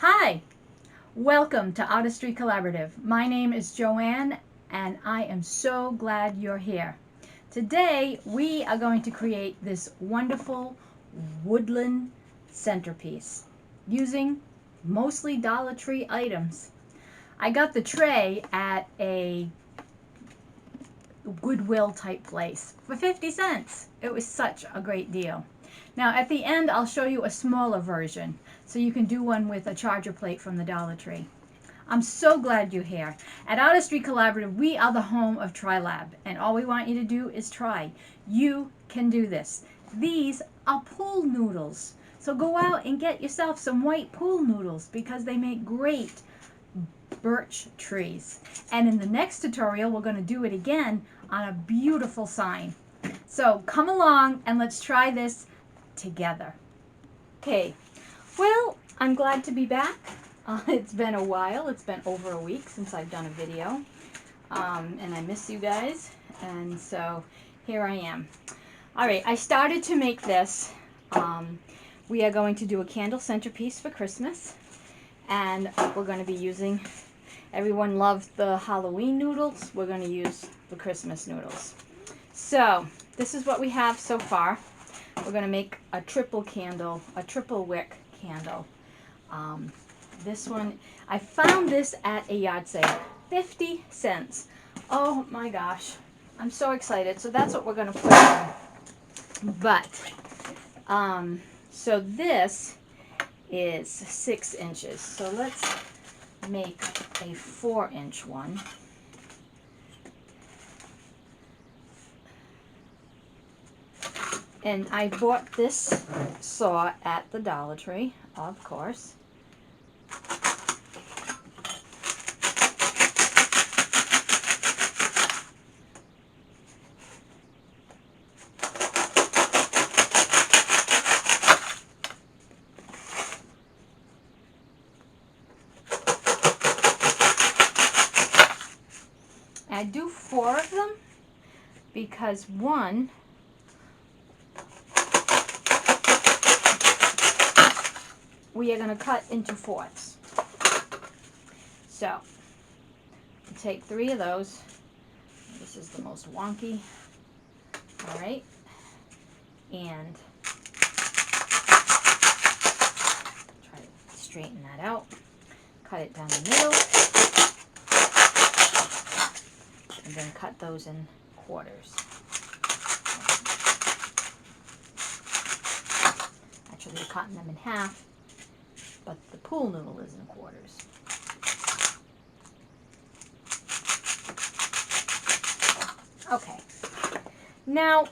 Hi, welcome to Artistry Collaborative. My name is JoAnn and I am so glad you're here. Today we are going to create this wonderful woodland centerpiece using mostly Dollar Tree items. I got the tray at a Goodwill type place for 50 cents. It was such a great deal. Now at the end I'll show you a smaller version so you can do one with a charger plate from the Dollar Tree. I'm so glad you're here. At Artistry Collaborative, we are the home of TriLab, and all we want you to do is try. You can do this. These are pool noodles. So go out and get yourself some white pool noodles because they make great birch trees. And in the next tutorial, we're going to do it again on a beautiful sign. So come along and let's try this together. Okay, well, I'm glad to be back. It's been a while. It's been over a week since I've done a video. And I miss you guys. And so here I am. All right, I started to make this. We are going to do a candle centerpiece for Christmas. And we're going to be using, everyone loved the Halloween noodles. We're going to use the Christmas noodles. So this is what we have so far. We're going to make a triple candle, a triple wick candle. This one, I found this at a yard sale, 50 cents. Oh my gosh, I'm so excited. So that's what we're going to put in. But, so this is 6 inches. So let's make a 4-inch one. And I bought this saw at the Dollar Tree, of course. I do 4 of them because one we are going to cut into 4ths. So take 3 of those. This is the most wonky. All right, and try to straighten that out. Cut it down the middle. And then cut those in quarters. Actually, we're cutting them in half, but the pool noodle is in quarters. Okay. Now,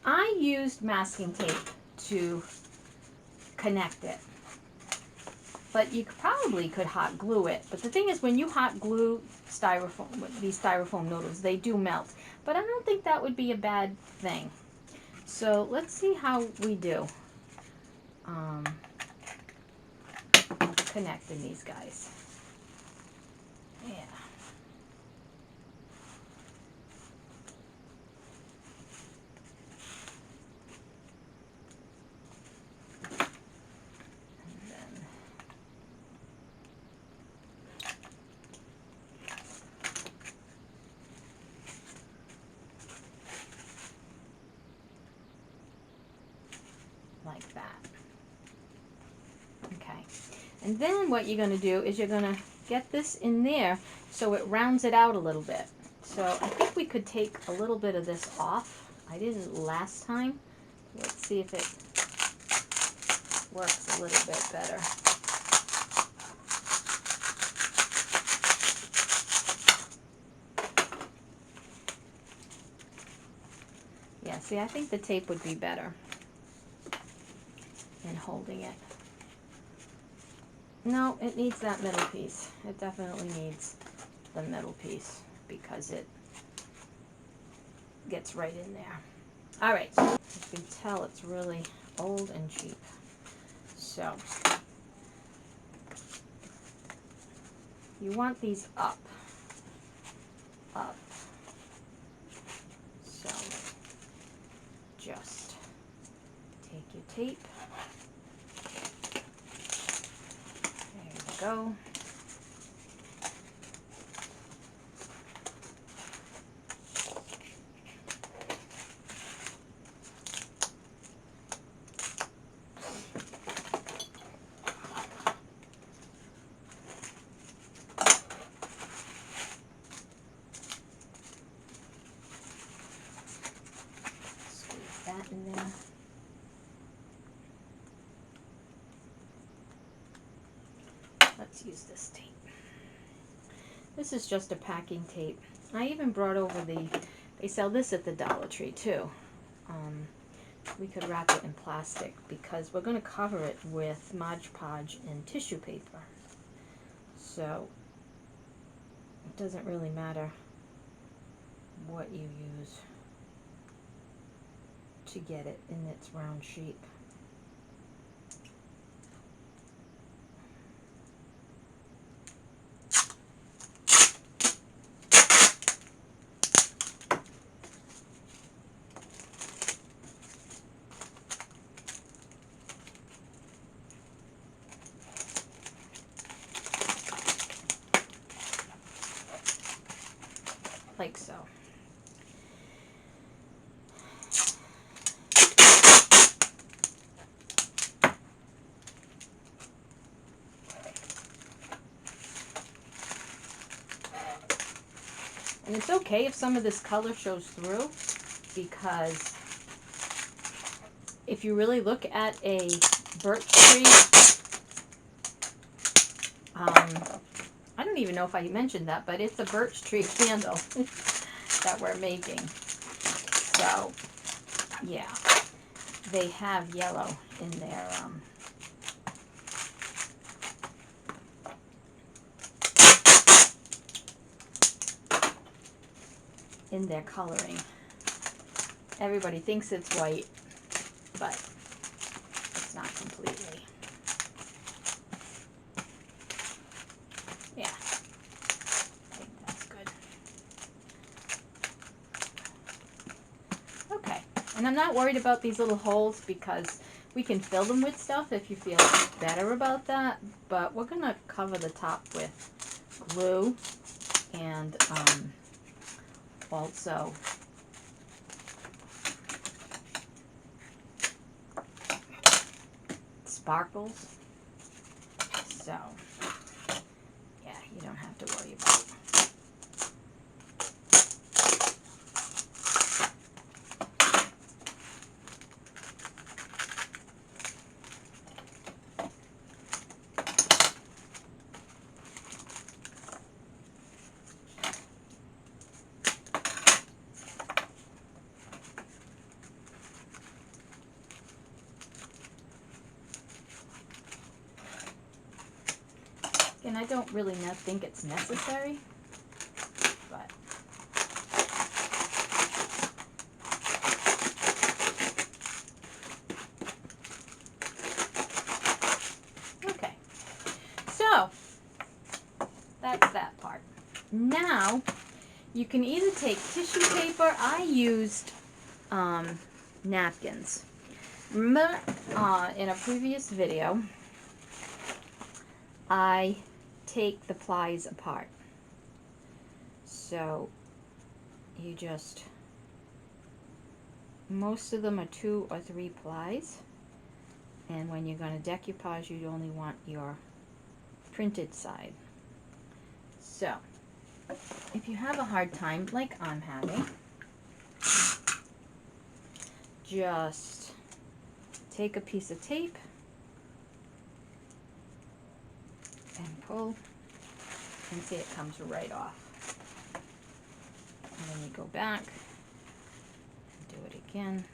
I used masking tape to connect it. But you probably could hot glue it. But the thing is, when you hot glue these styrofoam noodles, they do melt. But I don't think that would be a bad thing. So let's see how we do connecting these guys. Yeah. Like that. Okay. And then what you're going to do is you're going to get this in there so it rounds it out a little bit. So I think we could take a little bit of this off. I did it last time. Let's see if it works a little bit better. Yeah, see, I think the tape would be better in holding it. No, it needs that middle piece. It definitely needs the middle piece because it gets right in there. All right, so you can tell it's really old and cheap. So you want these up. So just take your tape. go. Squeeze that in there. Let's use this tape. This is just a packing tape. I even brought over they sell this at the Dollar Tree too. We could wrap it in plastic because we're going to cover it with Mod Podge and tissue paper. So it doesn't really matter what you use to get it in its round shape. Like so. And it's okay if some of this color shows through, because if you really look at a birch tree, I don't even know if I mentioned that, but it's a birch tree candle that we're making. So, yeah, they have yellow in their coloring. Everybody thinks it's white, but it's not completely. Yeah, I think that's good. Okay, and I'm not worried about these little holes because we can fill them with stuff if you feel better about that, but we're going to cover the top with glue and also sparkles. So, yeah, you don't have to worry about it. And I don't really think it's necessary, but okay. So that's that part. Now you can either take tissue paper. I used napkins. Remember in a previous video, I take the plies apart. So you just, most of them are 2 or 3 plies, and when you're going to decoupage, you only want your printed side. So if you have a hard time like I'm having, just take a piece of tape and pull, and see it comes right off. And then you go back and do it again.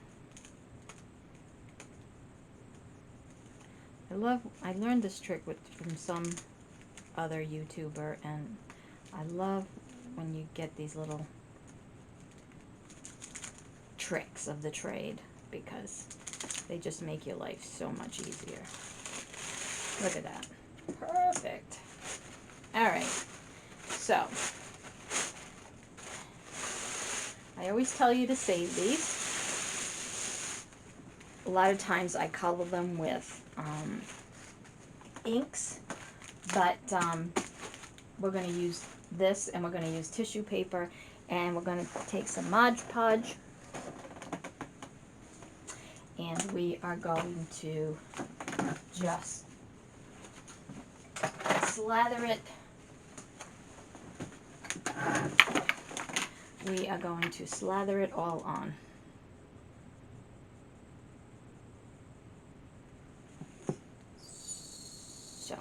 I learned this trick from some other YouTuber, and I love when you get these little tricks of the trade, because they just make your life so much easier. Look at that. Perfect. Alright, so I always tell you to save these. A lot of times I color them with inks, but we're going to use this, and we're going to use tissue paper, and we're going to take some Mod Podge, and we are going to just slather it. We are going to slather it all on. So,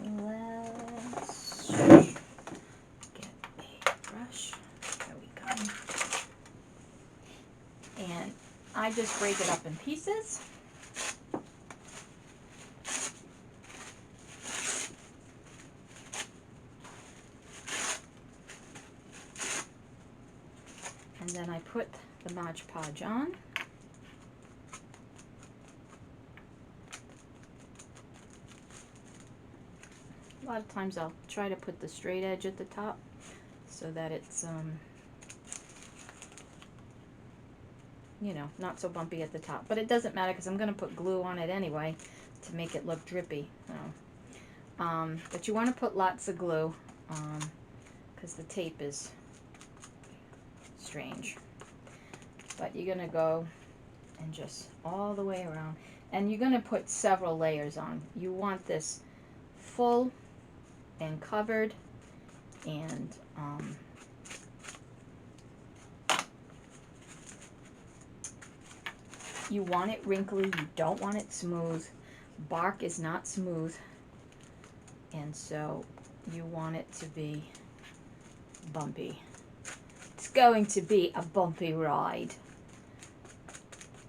let's get a brush. There we go. And I just break it up in pieces. And then I put the Mod Podge on. A lot of times I'll try to put the straight edge at the top so that it's, you know, not so bumpy at the top. But it doesn't matter because I'm going to put glue on it anyway to make it look drippy. So, but you want to put lots of glue because the tape is strange. But you're going to go and just all the way around. And you're going to put several layers on. You want this full and covered, and you want it wrinkly, you don't want it smooth. Bark is not smooth, and so you want it to be bumpy. It's going to be a bumpy ride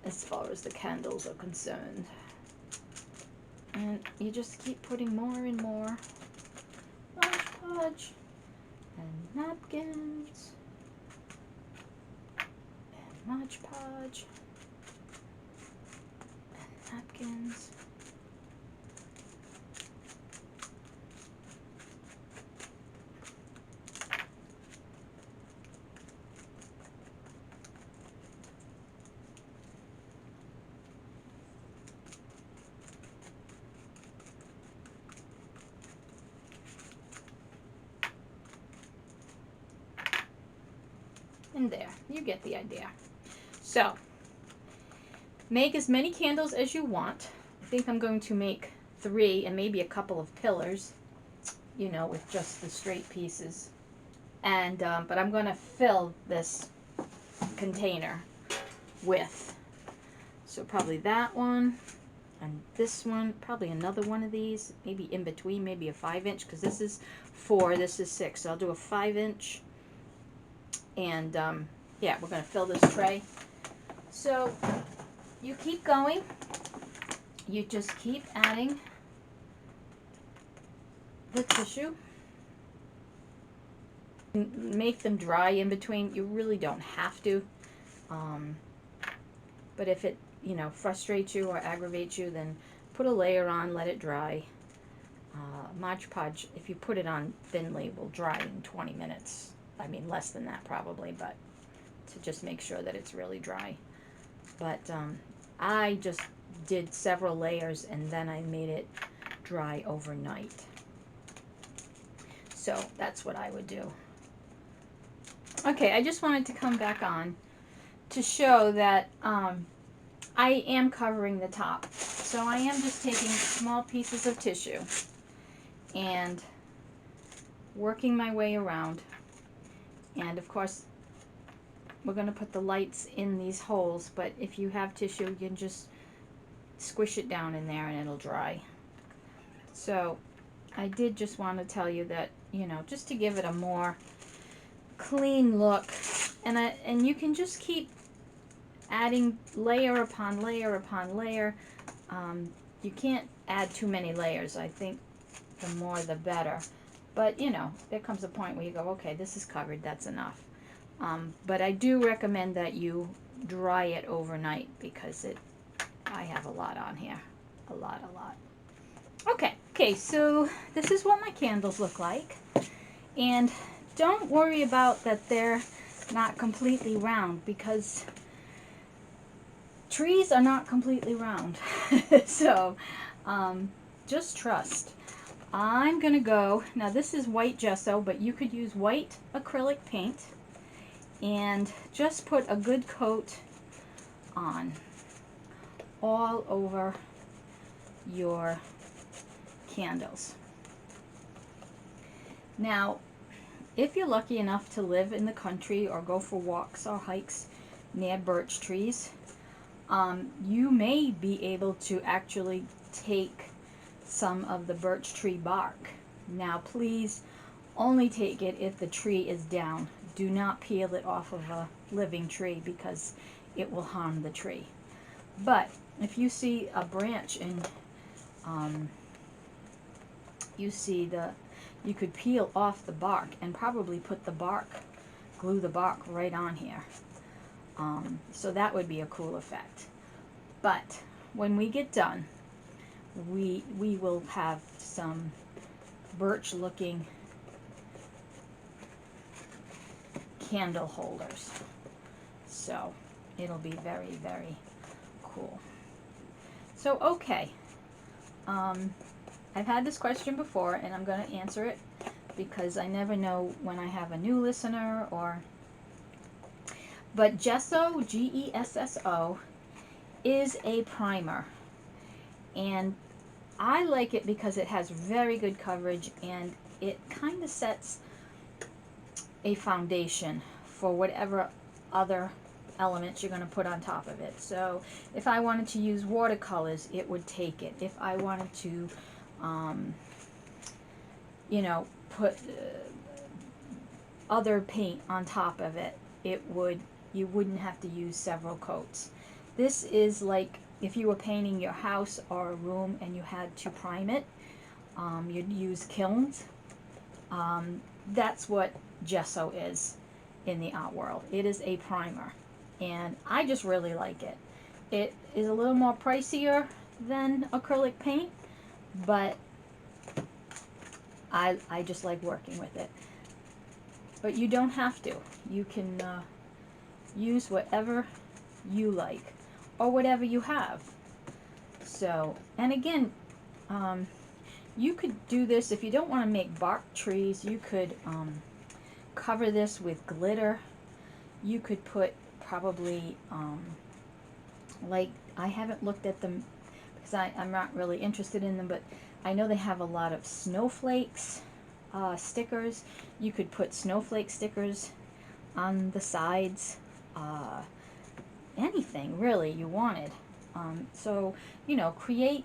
as far as the candles are concerned. And you just keep putting more and more Mod Podge and napkins and Mod Podge and napkins. And there, you get the idea. So, make as many candles as you want. I think I'm going to make 3 and maybe a couple of pillars, you know, with just the straight pieces. And, but I'm going to fill this container with, so probably that one, and this one, probably another one of these, maybe in between, maybe a 5-inch, because this is 4, this is 6, so I'll do a 5-inch. And yeah, we're going to fill this tray. So you keep going. You just keep adding the tissue. Make them dry in between. You really don't have to. But if it, you know, frustrates you or aggravates you, then put a layer on, let it dry. Mod Podge, if you put it on thinly, will dry in 20 minutes. I mean, less than that probably, but to just make sure that it's really dry. But I just did several layers and then I made it dry overnight. So that's what I would do. Okay, I just wanted to come back on to show that I am covering the top. So I am just taking small pieces of tissue and working my way around. And of course, we're going to put the lights in these holes, but if you have tissue, you can just squish it down in there and it'll dry. So I did just want to tell you that, you know, just to give it a more clean look, and you can just keep adding layer upon layer upon layer. You can't add too many layers. I think the more the better. But, you know, there comes a point where you go, okay, this is covered, that's enough. But I do recommend that you dry it overnight because I have a lot on here. A lot. Okay, so this is what my candles look like. And don't worry about that they're not completely round, because trees are not completely round. So Just trust. I'm gonna go, now this is white gesso, but you could use white acrylic paint and just put a good coat on all over your candles. Now, if you're lucky enough to live in the country or go for walks or hikes near birch trees, you may be able to actually take some of the birch tree bark. Now please only take it if the tree is down. Do not peel it off of a living tree because it will harm the tree. But if you see a branch and you could peel off the bark and probably put the bark, glue the bark right on here. So that would be a cool effect. But when we get done, we will have some birch looking candle holders. So it'll be very, very cool. So okay, I've had this question before and I'm going to answer it because I never know when I have a new listener or... But gesso, G-E-S-S-O, is a primer. And I like it because it has very good coverage and it kind of sets a foundation for whatever other elements you're going to put on top of it. So if I wanted to use watercolors, it would take it. If I wanted to, you know, put other paint on top of it, you wouldn't have to use several coats. This is like if you were painting your house or a room and you had to prime it, you'd use kilns. That's what gesso is in the art world. It is a primer, and I just really like it. It is a little more pricier than acrylic paint, but I just like working with it. But you don't have to. You can use whatever you like or whatever you have. So, and again, you could do this if you don't want to make bark trees. You could cover this with glitter. You could put probably like, I haven't looked at them because I'm not really interested in them, but I know they have a lot of snowflakes stickers. You could put snowflake stickers on the sides, anything really you wanted. So, you know, create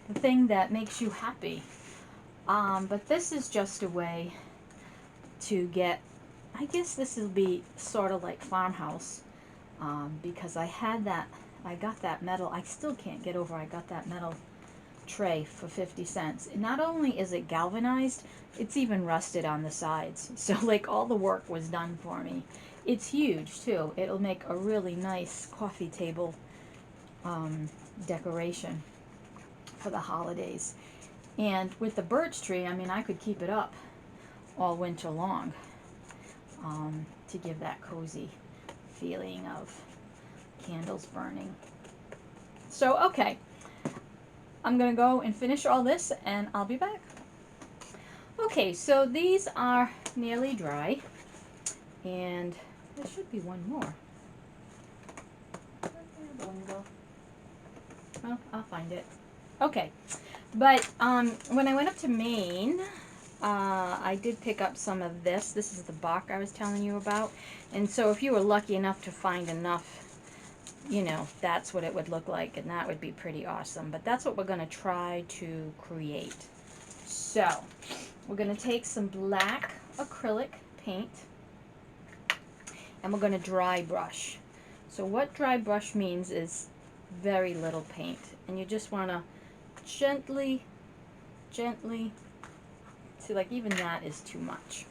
the thing that makes you happy. But this is just a way to get, I guess this will be sort of like farmhouse, because I got that metal, I still can't get over I got that metal tray for 50 cents. And not only is it galvanized, it's even rusted on the sides. So like all the work was done for me. It's huge too. It'll make a really nice coffee table decoration for the holidays. And with the birch tree, I mean, I could keep it up all winter long to give that cozy feeling of candles burning. So, okay, I'm going to go and finish all this and I'll be back. Okay, so these are nearly dry, and there should be one more. Where'd the other one go? Well, I'll find it. Okay, but when I went up to Maine, I did pick up some of this. This is the bark I was telling you about. And so if you were lucky enough to find enough, you know, that's what it would look like, and that would be pretty awesome. But that's what we're going to try to create. So we're going to take some black acrylic paint, and we're going to dry brush. So what dry brush means is very little paint, and you just want to gently, see, like even that is too much.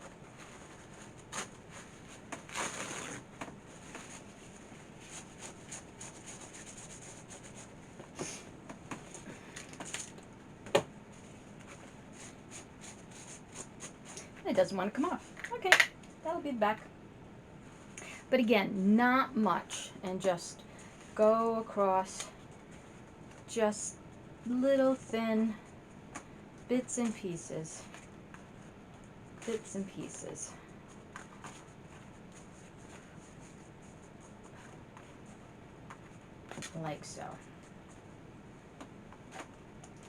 It doesn't want to come off. Okay, that'll be back. But again, not much, and just go across just little thin bits and pieces. Bits and pieces. Like so.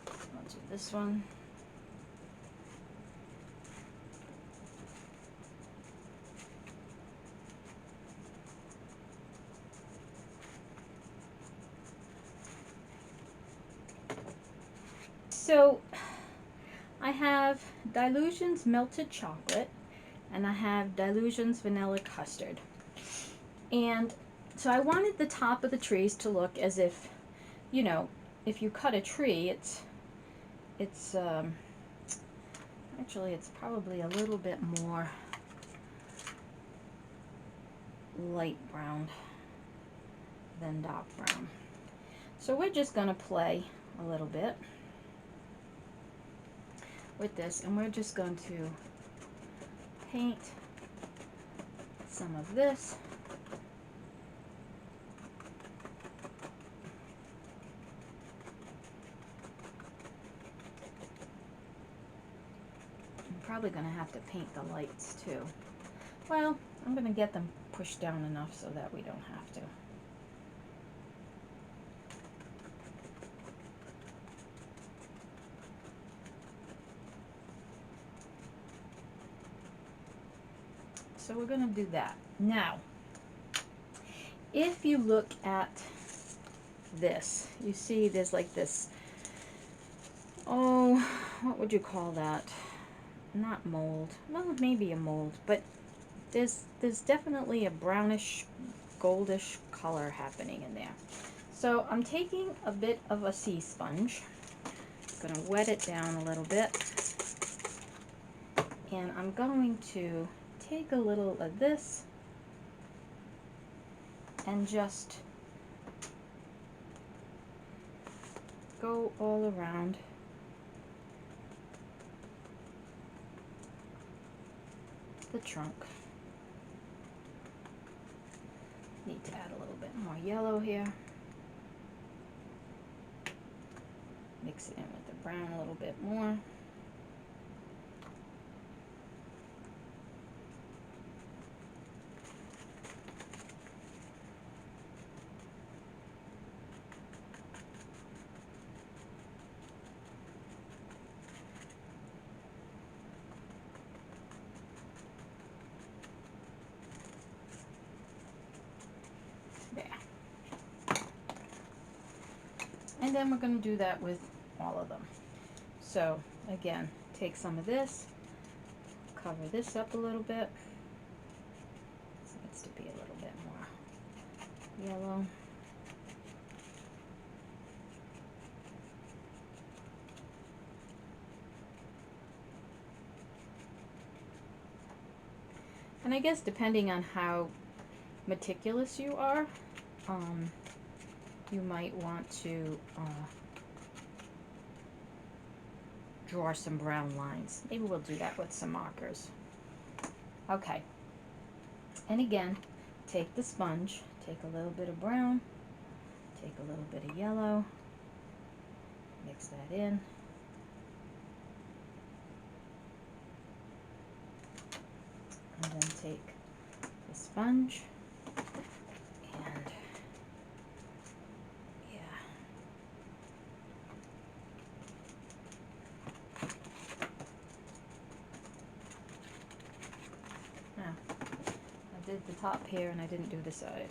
I'll do this one. So I have Dylusions melted chocolate and I have Dylusions vanilla custard. And so I wanted the top of the trees to look as if, you know, if you cut a tree, it's actually it's probably a little bit more light brown than dark brown. So we're just going to play a little bit with this, and we're just going to paint some of this. I'm probably going to have to paint the lights too. Well, I'm going to get them pushed down enough so that we don't have to. So we're going to do that. Now, if you look at this, you see there's like this, oh, what would you call that? Not mold. Well, maybe a mold, but there's definitely a brownish, goldish color happening in there. So I'm taking a bit of a sea sponge. I'm going to wet it down a little bit. And I'm going to take a little of this and just go all around the trunk. Need to add a little bit more yellow here. Mix it in with the brown a little bit more. And then we're going to do that with all of them. So again, take some of this, cover this up a little bit. This needs to be a little bit more yellow. And I guess depending on how meticulous you are, you might want to draw some brown lines. Maybe we'll do that with some markers. Okay. And again, take the sponge, take a little bit of brown, take a little bit of yellow, mix that in. And then take the sponge and I did the top here and I didn't do the side.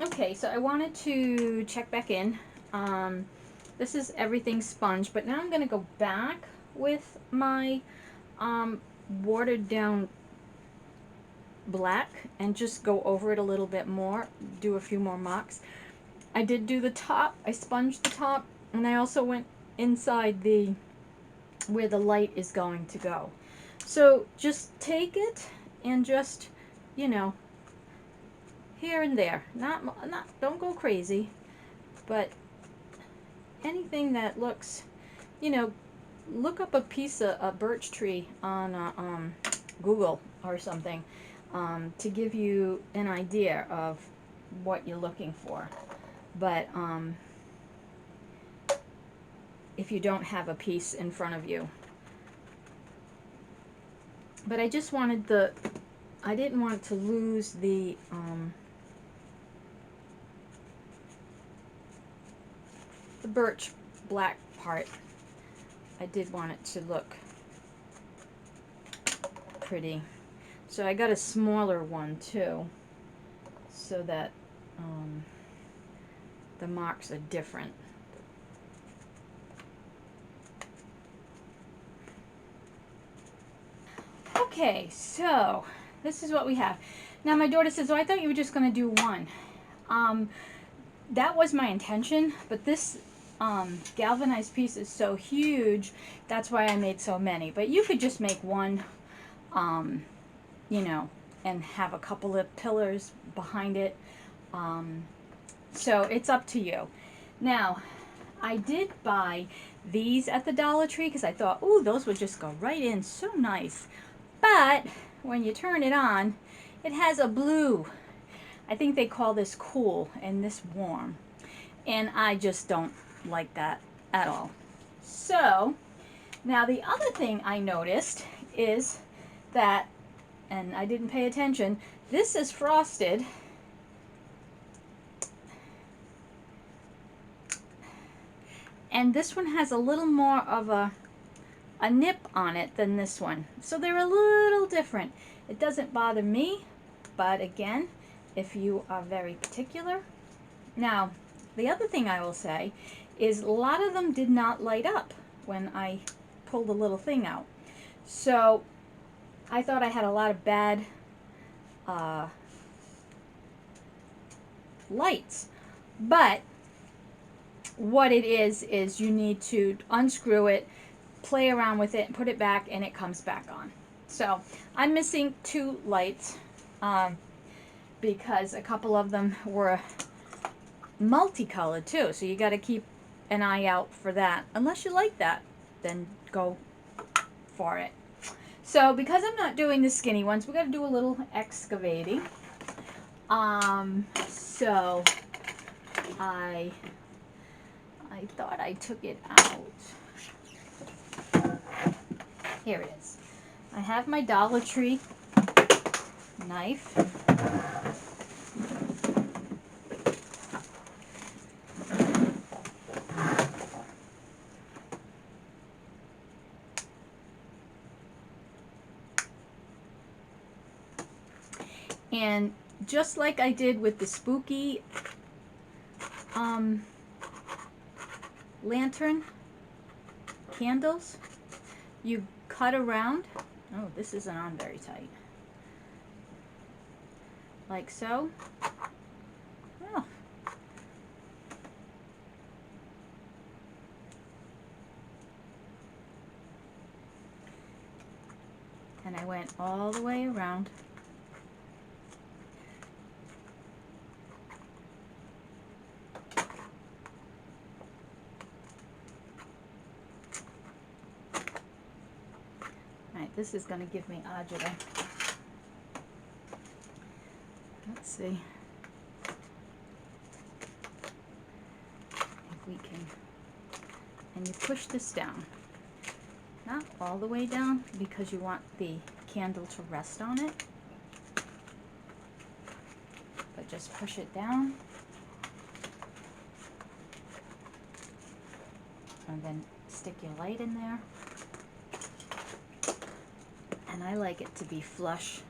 Okay, so I wanted to check back in. This is everything sponge, but now I'm going to go back with my watered down black and just go over it a little bit more, do a few more marks. I did do the top, I sponged the top, and I also went inside the where the light is going to go. So just take it and just, you know, here and there, not don't go crazy, but anything that looks, you know, look up a piece of a birch tree on Google or something to give you an idea of what you're looking for. But if you don't have a piece in front of you. But I just wanted I didn't want to lose the birch black part. I did want it to look pretty. So I got a smaller one too, so that the marks are different. Okay, so this is what we have. Now my daughter says, oh, I thought you were just going to do one. That was my intention, but this galvanized piece is so huge, that's why I made so many. But you could just make one, you know, and have a couple of pillars behind it. So it's up to you. Now, I did buy these at the Dollar Tree because I thought, ooh, those would just go right in, so nice. But when you turn it on, it has a blue. I think they call this cool and this warm. And I just don't like that at all. So, now the other thing I noticed is that, and I didn't pay attention, this is frosted. And this one has a little more of a nip on it than this one. So they're a little different. It doesn't bother me, but again, if you are very particular. Now, the other thing I will say is a lot of them did not light up when I pulled the little thing out. So I thought I had a lot of bad lights. But what it is you need to unscrew it, play around with it, put it back, and it comes back on. So I'm missing 2 lights because a couple of them were multicolored too, so you got to keep an eye out for that. Unless you like that, then go for it. So because I'm not doing the skinny ones, we're going to do a little excavating. So I thought I took it out. Here it is. I have my Dollar Tree knife. And just like I did with the spooky lantern candles, you cut around. Oh, this isn't on very tight. Like so. Oh. And I went all the way around. This is going to give me agita. Let's see if we can. And you push this down. Not all the way down because you want the candle to rest on it. But just push it down. And then stick your light in there. And I like it to be flush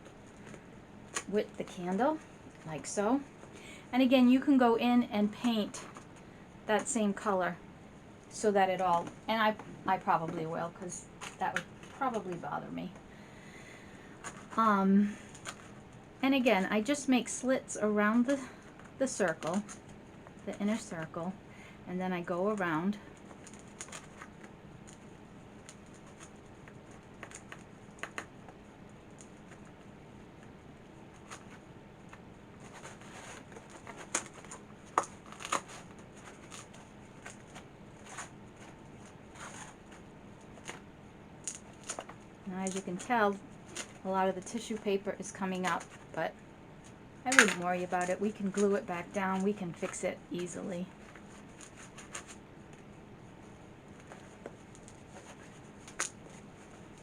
with the candle, like so. And again, you can go in and paint that same color so that it all, and I probably will, because that would probably bother me. And again, I just make slits around the circle, the inner circle, and then I go around. Now, as you can tell, a lot of the tissue paper is coming up, but I wouldn't worry about it. We can glue it back down. We can fix it easily.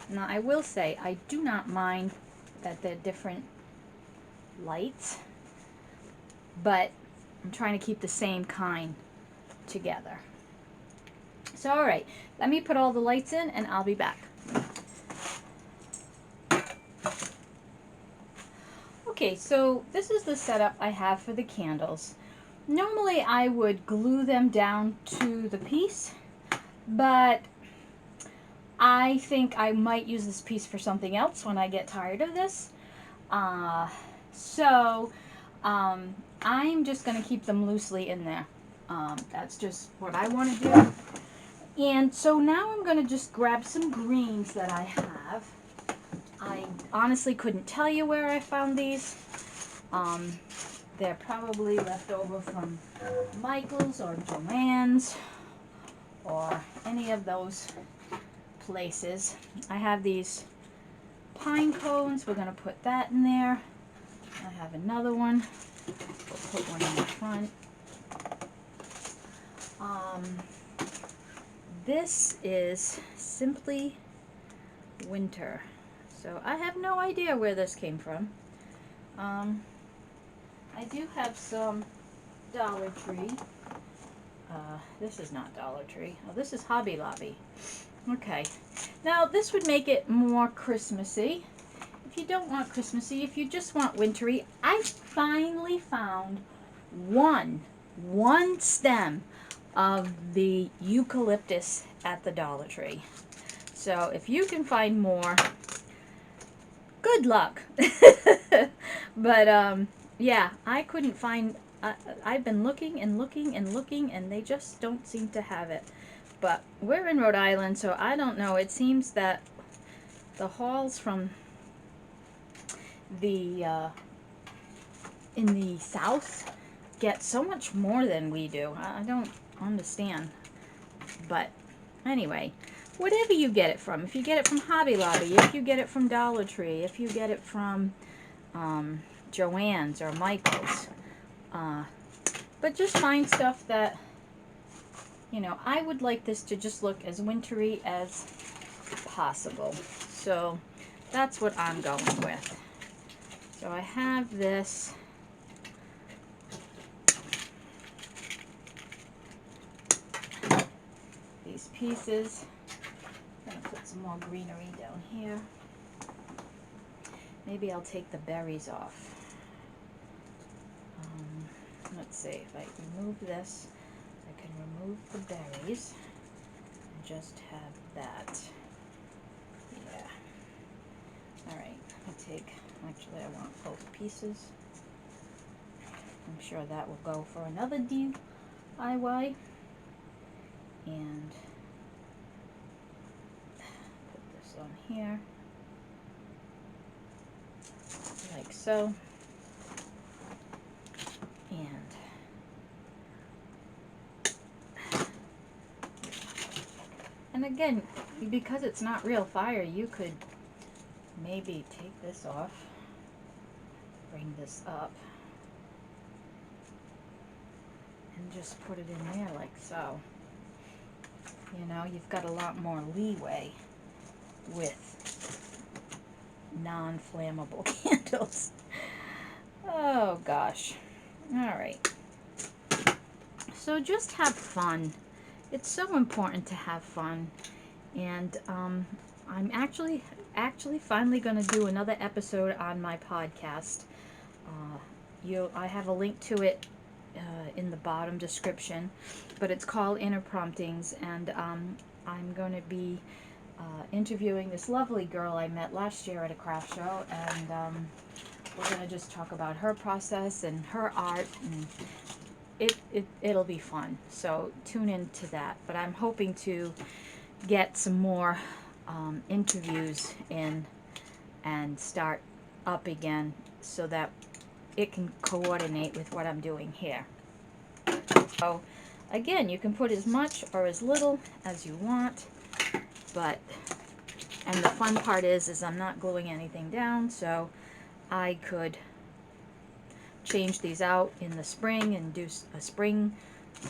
Now, I will say, I do not mind that they're different lights, but I'm trying to keep the same kind together. So, all right, let me put all the lights in and I'll be back. Okay, so this is the setup I have for the candles. Normally I would glue them down to the piece, but I think I might use this piece for something else when I get tired of this. I'm just going to keep them loosely in there. That's just what I want to do. And so now I'm going to just grab some greens that I have. I honestly couldn't tell you where I found these. They're probably left over from Michael's or JoAnn's or any of those places. I have these Pinecones. We're going to put that in there. I have another one. We'll put one in the front. This is Simply Winter. So I have no idea where this came from. I do have some Dollar Tree. This is not Dollar Tree. Oh, this is Hobby Lobby. Okay. Now this would make it more Christmassy. If you don't want Christmassy, if you just want wintry, I finally found one stem of the eucalyptus at the Dollar Tree. So if you can find more, good luck. But yeah, I couldn't find, I've been looking and looking and looking, and they just don't seem to have it. But we're in Rhode Island, so I don't know. It seems that the hauls from the in the south get so much more than we do. I don't understand. But anyway, whatever you get it from, if you get it from Hobby Lobby, if you get it from Dollar Tree, if you get it from JoAnn's or Michael's, but just find stuff that, you know, I would like this to just look as wintry as possible. So that's what I'm going with. So I have this. These pieces. I'm going to put some more greenery down here. Maybe I'll take the berries off. Let's see, if I remove this, I can remove the berries and just have that. Yeah. Alright, I'll take, actually I want both pieces. I'm sure that will go for another DIY. And put this on here, like so. And again, because it's not real fire, you could maybe take this off, bring this up, and just put it in there like so. You know, you've got a lot more leeway with non-flammable candles. Oh gosh. Alright. So just have fun. It's so important to have fun. And I'm actually finally going to do another episode on my podcast. I have a link to it in the bottom description, but it's called Inner Promptings, and I'm going to be interviewing this lovely girl I met last year at a craft show, and we're going to just talk about her process and her art, and it'll be fun. So tune into that. But I'm hoping to get some more interviews in and start up again so that it can coordinate with what I'm doing here. So again, you can put as much or as little as you want, but And the fun part is I'm not gluing anything down, so I could change these out in the spring and do a spring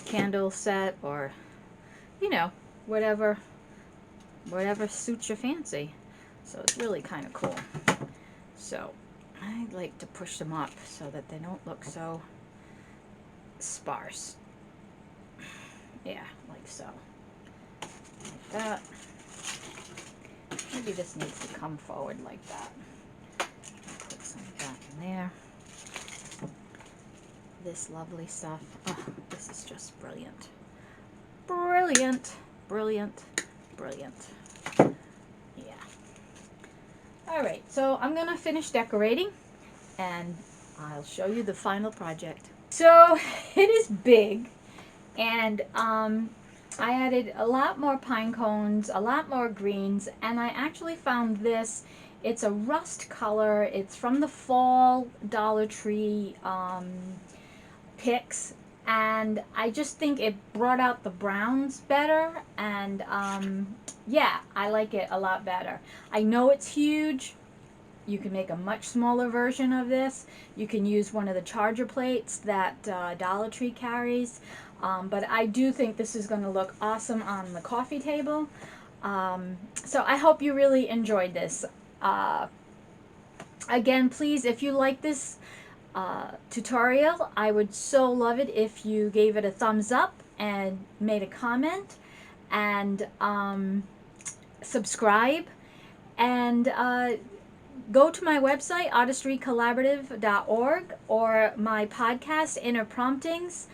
candle set, or, you know, whatever suits your fancy. So it's really kind of cool. So I like to push them up so that they don't look so sparse. Yeah, like so. Like that. Maybe this needs to come forward like that. Put some of that in there. This lovely stuff. Oh, this is just brilliant. Brilliant. Brilliant. Brilliant. Yeah. Alright, so I'm going to finish decorating and I'll show you the final project. So it is big, and I added a lot more pine cones, a lot more greens, and I actually found this. It's a rust color. It's from the fall Dollar Tree picks, and I just think it brought out the browns better, and yeah, I like it a lot better. I know it's huge. You can make a much smaller version of this. You can use one of the charger plates that Dollar Tree carries, but I do think this is going to look awesome on the coffee table. So I hope you really enjoyed this. Again, please, if you like this tutorial, I would so love it if you gave it a thumbs up and made a comment, and subscribe, and go to my website, artistrycollaborative.org, or my podcast, Inner Promptings,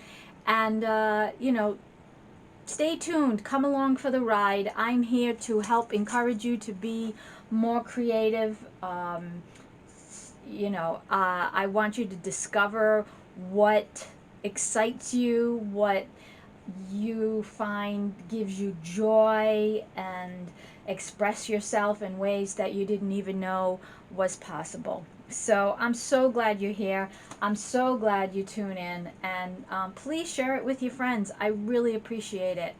and you know, stay tuned. Come along for the ride. I'm here to help encourage you to be more creative. You know, I want you to discover what excites you, what you find gives you joy, and express yourself in ways that you didn't even know was possible. So I'm so glad you're here. I'm so glad you tune in, and please share it with your friends. I really appreciate it.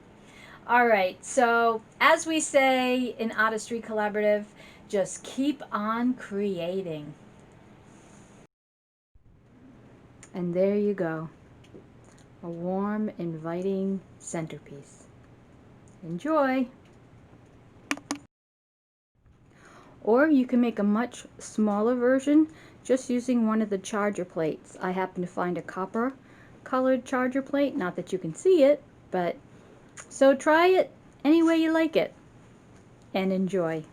All right, so as we say in Artistry Collaborative, just keep on creating. And there you go, a warm, inviting centerpiece. Enjoy! Or you can make a much smaller version just using one of the charger plates. I happen to find a copper colored charger plate, not that you can see it, but so try it any way you like it, and enjoy.